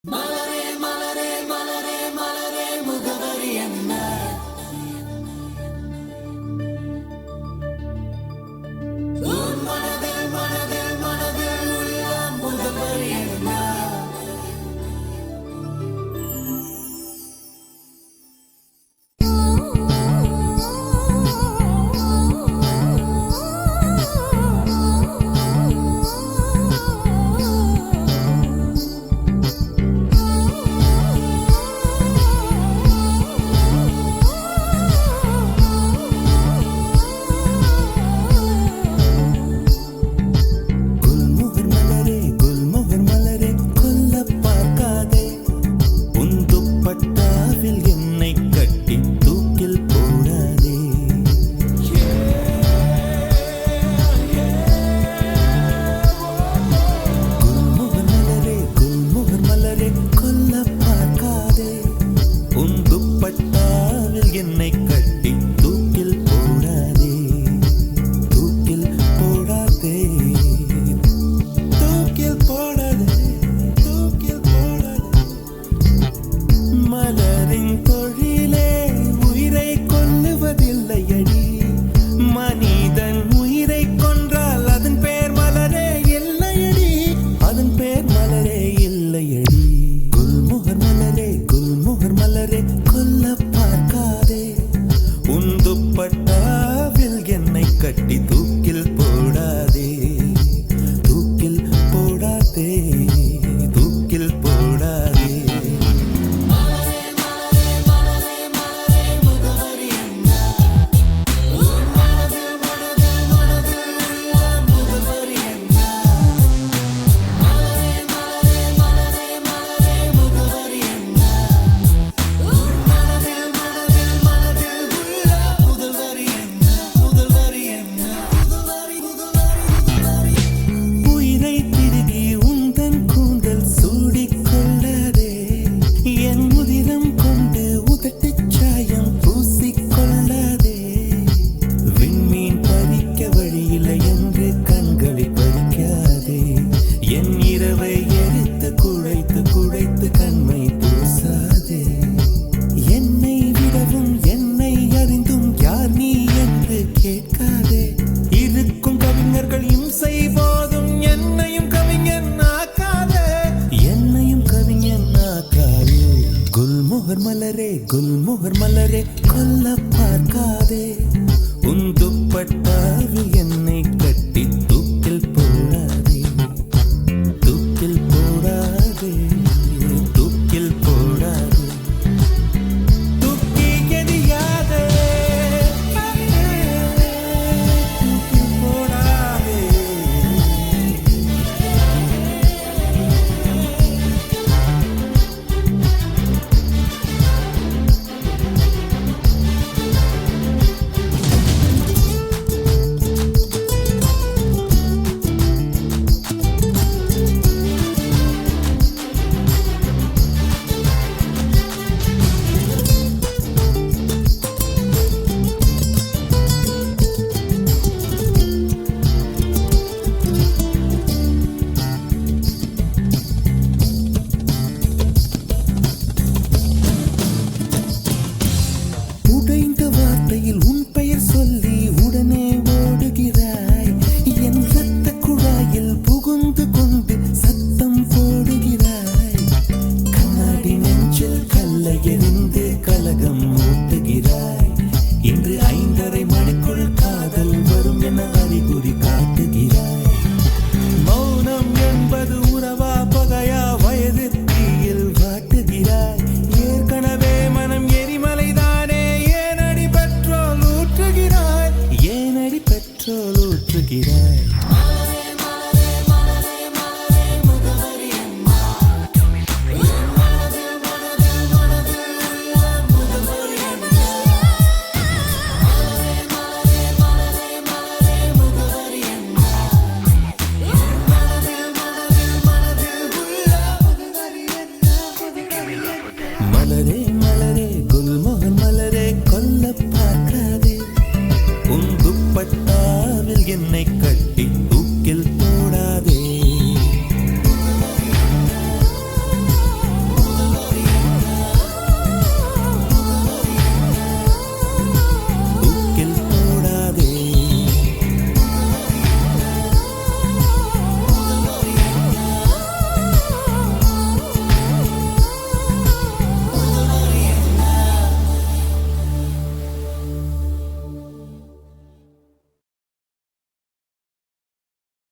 மலரே மலரே மலரே மலரே முகவரி என்ன? உன் மனதில் மனதில் மனதில் உள்ள முகவரி என்ன? கட்டி தூக்கில் போடாதே தூக்கில் போடாதே தூக்கில் போடாதே மலரே மலரே மலரே மலரே முகவரி என்ன? உன் மனதில் மனதில் மனதில் உள்ள முகவரி என்ன? மலரே மலரே மலரே மலரே முகவரி என்ன? உன் மனதில் மனதில் மனதில் உள்ள முதல்வரி என்ன? முதல்வரி என்ன? உயிரை திருகி உந்தன் கூந்தல் சூடிக்கொள்ளாதே என் முதிரம் கொண்டு உதட்டுச் சாயம் பூசிக்கொள்ளாதே விண்மீன் பறிக்க வழியில்லை என்று கண்களை பறிக்காதே என் இரவை எரித்து குழைத்து குழைத்து கண்மை பூசாதே என்னை விடவும் என்னை அறிந்தும் யார் நீ என்று கேட்காதே இருக்கும் கவிஞர்கள் இம்சை போதும் என்னையும் கவிஞன் ஆக்காதே என்னையும் கவிஞன் ஆக்காதே குல்முகர் மலரே கொல்ல பார்க்காதே உன் துப்பட்டாவில் என்னை